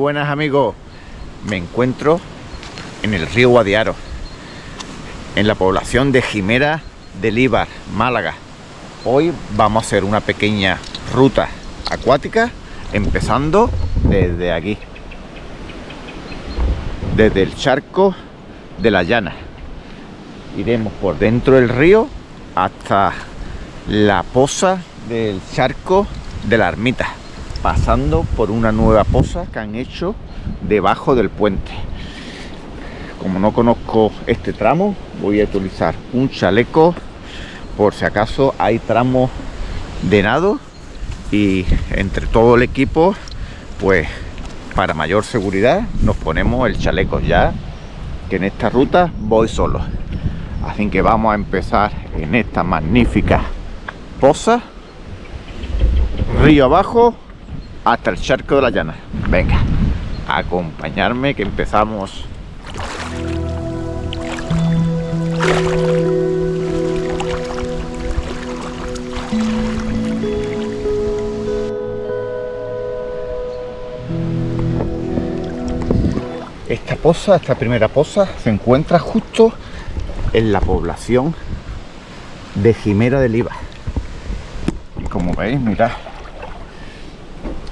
buenas amigos. Me encuentro en el río Guadiaro, en la población de Jimera de Líbar, Málaga. Hoy vamos a hacer una pequeña ruta acuática, empezando desde aquí, desde el charco de la Llana. Iremos por dentro del río hasta la poza del charco de la Ermita, pasando por una nueva poza que han hecho debajo del puente. Como no conozco este tramo, voy a utilizar un chaleco por si acaso hay tramos de nado, y entre todo el equipo, pues para mayor seguridad nos ponemos el chaleco, ya que en esta ruta voy solo. Así que vamos a empezar en esta magnífica poza, río abajo, hasta el charco de la Llana. Venga, a acompañarme que empezamos. Esta primera poza se encuentra justo en la población de Jimera de Líbar. Y como veis, mirad,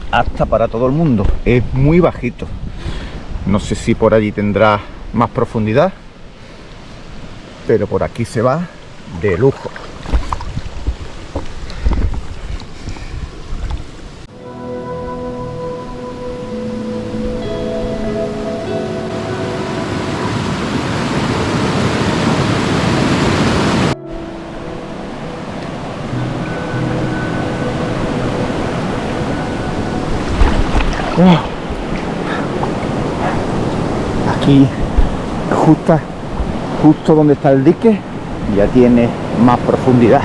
hasta para todo el mundo, es muy bajito. No sé si por allí tendrá más profundidad, pero por aquí se va de lujo. Aquí justo donde está el dique ya tiene más profundidad.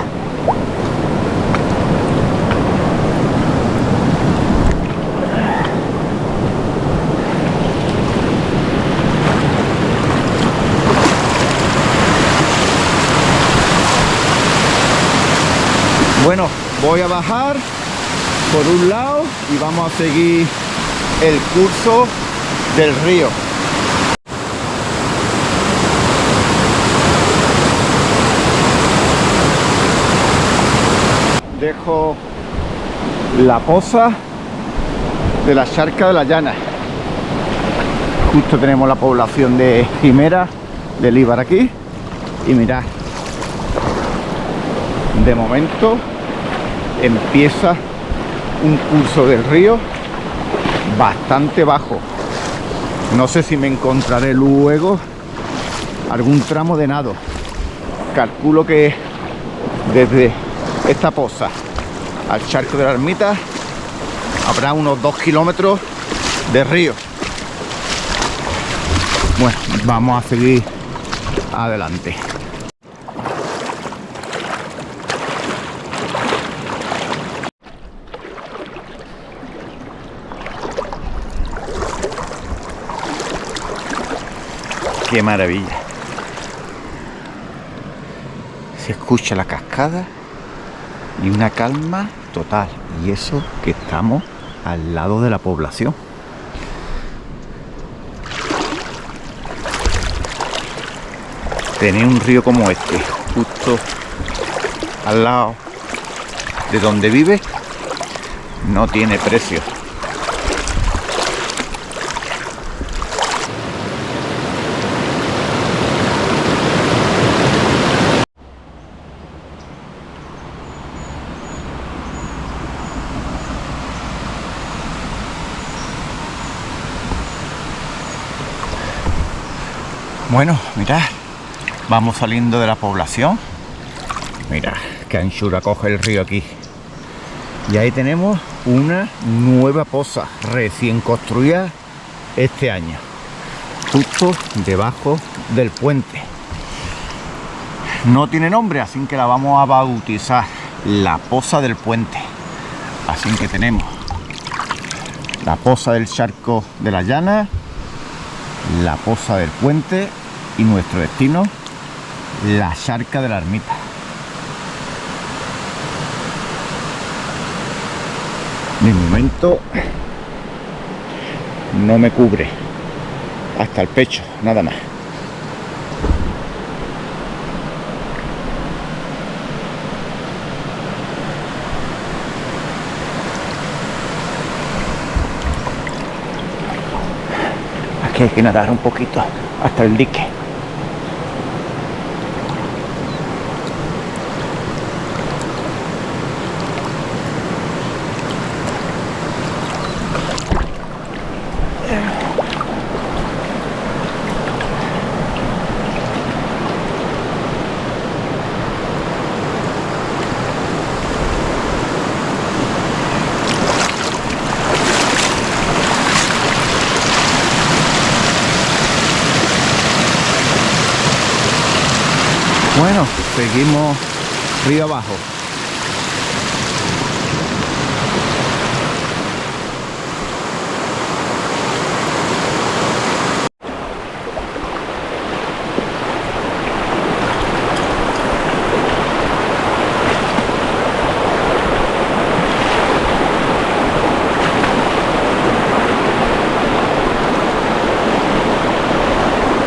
Bueno, voy a bajar por un lado y vamos a seguir el curso del río. Dejo la poza de la charca de la Llana. Justo tenemos la población de Jimera de Líbar aquí. Y mirad, de momento empieza un curso del río bastante bajo. No sé si me encontraré luego algún tramo de nado. Calculo que desde esta poza al charco de la Ermita habrá unos 2 kilómetros de río. Bueno, vamos a seguir adelante. ¡Qué maravilla! Se escucha la cascada y una calma total, y eso que estamos al lado de la población. Tener un río como este justo al lado de donde vive no tiene precio. Bueno, mirad, vamos saliendo de la población. Mirad qué anchura coge el río aquí. Y ahí tenemos una nueva poza recién construida este año, justo debajo del puente. No tiene nombre, así que la vamos a bautizar la poza del puente. Así que tenemos la poza del charco de la Llana, la poza del puente y nuestro destino, la charca de la Ermita. De momento no me cubre hasta el pecho, nada más. Aquí hay que nadar un poquito hasta el dique. Bueno, seguimos río abajo.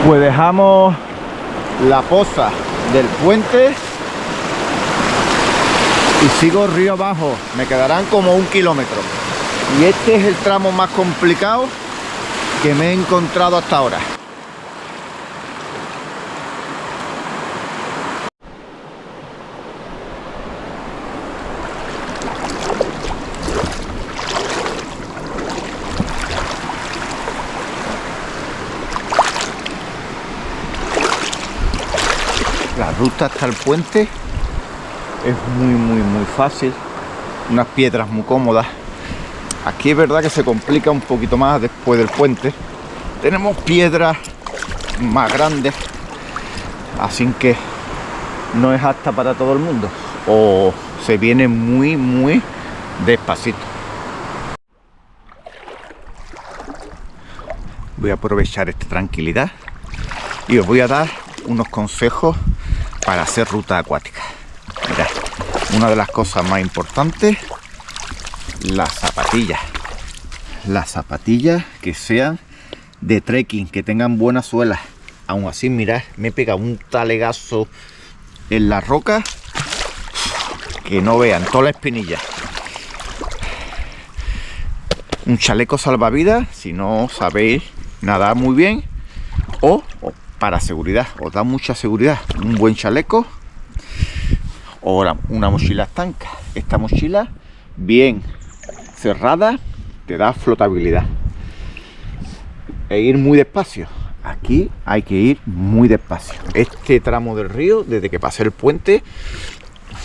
Pues dejamos la poza del puente y sigo río abajo. Me quedarán como 1 kilómetro y este es el tramo más complicado que me he encontrado hasta ahora. La ruta hasta el puente es muy fácil, unas piedras muy cómodas. Aquí es verdad que se complica un poquito más después del puente. Tenemos piedras más grandes, así que no es apta para todo el mundo, o se viene muy despacito. Voy a aprovechar esta tranquilidad y os voy a dar unos consejos para hacer ruta acuática. Mirad, una de las cosas más importantes, las zapatillas. Las zapatillas que sean de trekking, que tengan buenas suelas. Aún así, mirad, me he pegado un talegazo en la roca que no vean, toda la espinilla. Un chaleco salvavidas, si no sabéis nadar muy bien, o para seguridad, os da mucha seguridad, un buen chaleco o una mochila estanca. Esta mochila bien cerrada te da flotabilidad e ir muy despacio. Aquí hay que ir muy despacio. Este tramo del río, desde que pasé el puente,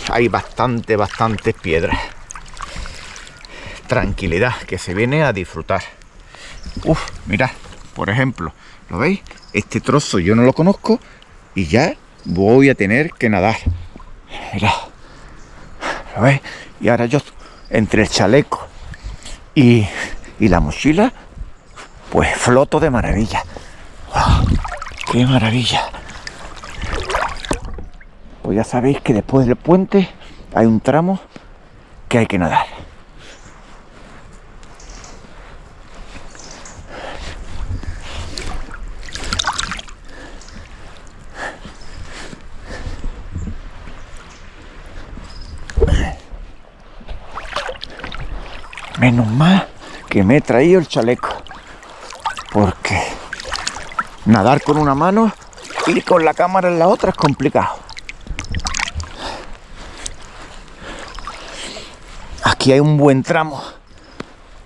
hay bastantes piedras. Tranquilidad, que se viene a disfrutar. Mirad, por ejemplo, ¿lo veis? Este trozo yo no lo conozco y ya voy a tener que nadar. Mirad, ¿lo veis? Y ahora yo, entre el chaleco y la mochila, pues floto de maravilla. ¡Wow! ¡Qué maravilla! Pues ya sabéis que después del puente hay un tramo que hay que nadar. Menos mal que me he traído el chaleco, porque nadar con una mano y con la cámara en la otra es complicado. Aquí hay un buen tramo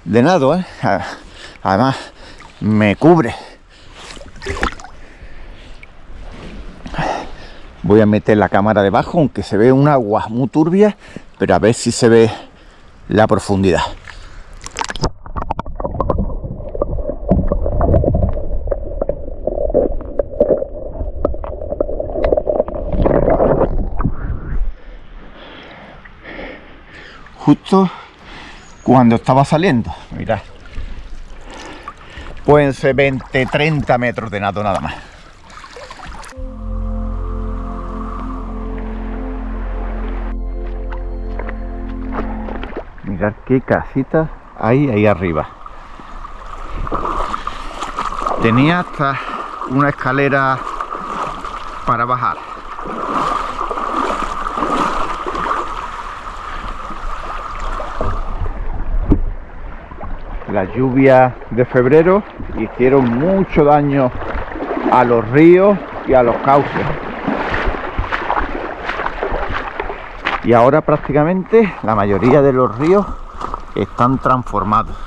de nado, ¿eh? Además me cubre. Voy a meter la cámara debajo, aunque se ve un agua muy turbia, pero a ver si se ve la profundidad. Justo cuando estaba saliendo, mirad, pueden ser 20-30 metros de nado nada más. Mirad qué casitas hay ahí arriba. Tenía hasta una escalera para bajar. Las lluvias de febrero hicieron mucho daño a los ríos y a los cauces. Y ahora prácticamente la mayoría de los ríos están transformados.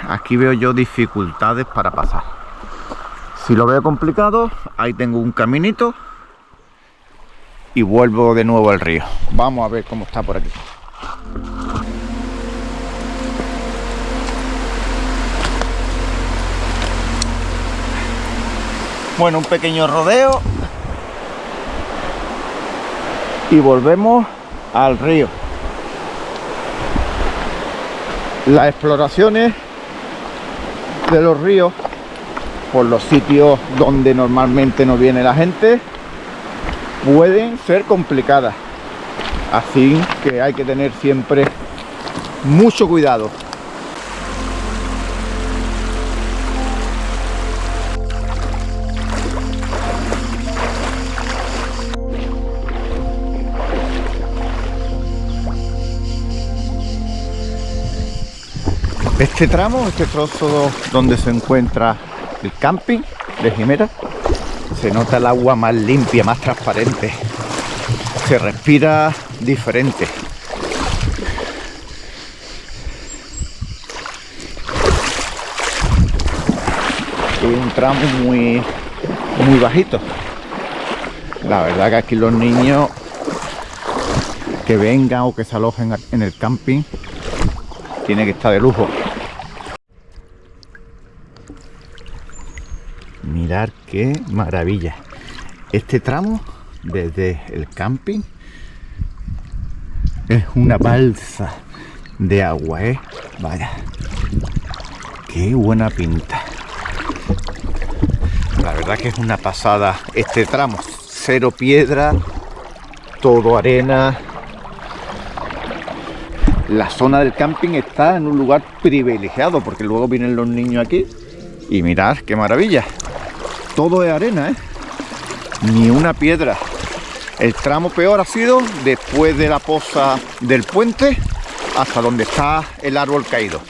Aquí veo yo dificultades para pasar. Si lo veo complicado, ahí tengo un caminito y vuelvo de nuevo al río. Vamos a ver cómo está por aquí. Bueno, un pequeño rodeo y volvemos al río. Las exploraciones de los ríos por los sitios donde normalmente no viene la gente pueden ser complicadas, así que hay que tener siempre mucho cuidado. Este tramo, este trozo donde se encuentra el camping de Jimera, se nota el agua más limpia, más transparente, se respira diferente. Es un tramo muy bajito. La verdad que aquí los niños que vengan o que se alojen en el camping tiene que estar de lujo. Mirad qué maravilla. Este tramo desde el camping es una balsa de agua, vaya, qué buena pinta. La verdad que es una pasada este tramo. Cero piedra, todo arena. La zona del camping está en un lugar privilegiado porque luego vienen los niños aquí y mirad qué maravilla. Todo es arena, ni una piedra. El tramo peor ha sido después de la poza del puente hasta donde está el árbol caído.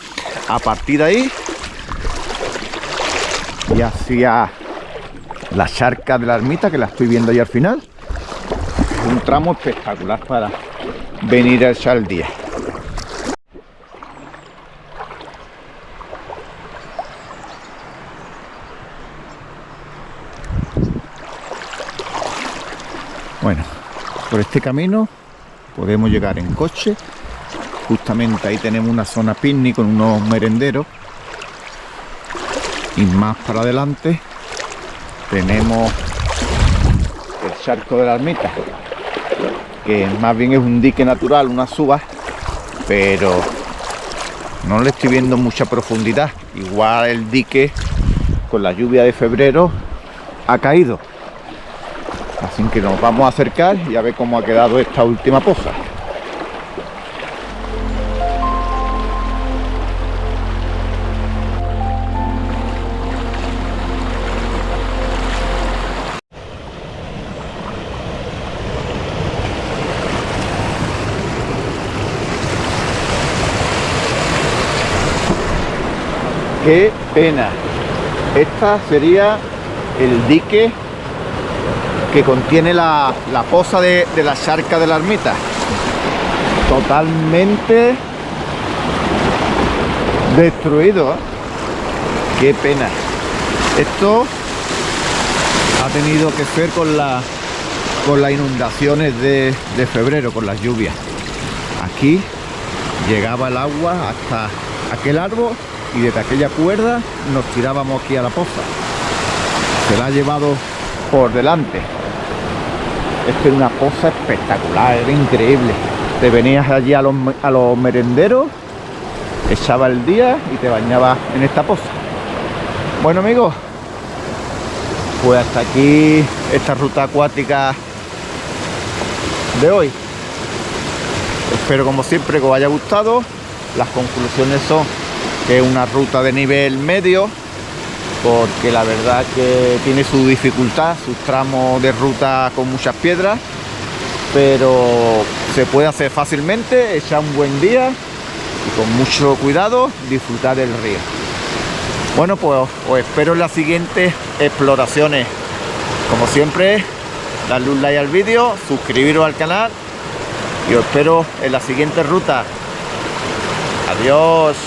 A partir de ahí y hacia la charca de la ermita, que la estoy viendo ahí al final. Es un tramo espectacular para venir a echar el día. Bueno, por este camino podemos llegar en coche. Justamente ahí tenemos una zona picnic con unos merenderos. Y más para adelante tenemos el charco de la ermita, que más bien es un dique natural, una suba, pero no le estoy viendo mucha profundidad. Igual el dique con la lluvia de febrero ha caído. Así que nos vamos a acercar y a ver cómo ha quedado esta última poza. ¡Qué pena! Esta sería el dique que contiene la poza de la charca de la ermita. Totalmente destruido, ¡Qué pena! Esto ha tenido que ser con las inundaciones de febrero, con las lluvias. Aquí llegaba el agua hasta aquel árbol y desde aquella cuerda nos tirábamos aquí a la poza. Se la ha llevado por delante. Esta es una poza espectacular, era increíble. Te venías allí a los merenderos, echabas el día y te bañabas en esta poza. Bueno, amigos, pues hasta aquí esta ruta acuática de hoy. Espero, como siempre, que os haya gustado. Las conclusiones son que es una ruta de nivel medio, porque la verdad que tiene su dificultad, sus tramos de ruta con muchas piedras, pero se puede hacer fácilmente, echar un buen día y con mucho cuidado disfrutar del río. Bueno, pues os espero en las siguientes exploraciones. Como siempre, darle un like al vídeo, suscribiros al canal y os espero en la siguiente ruta. Adiós.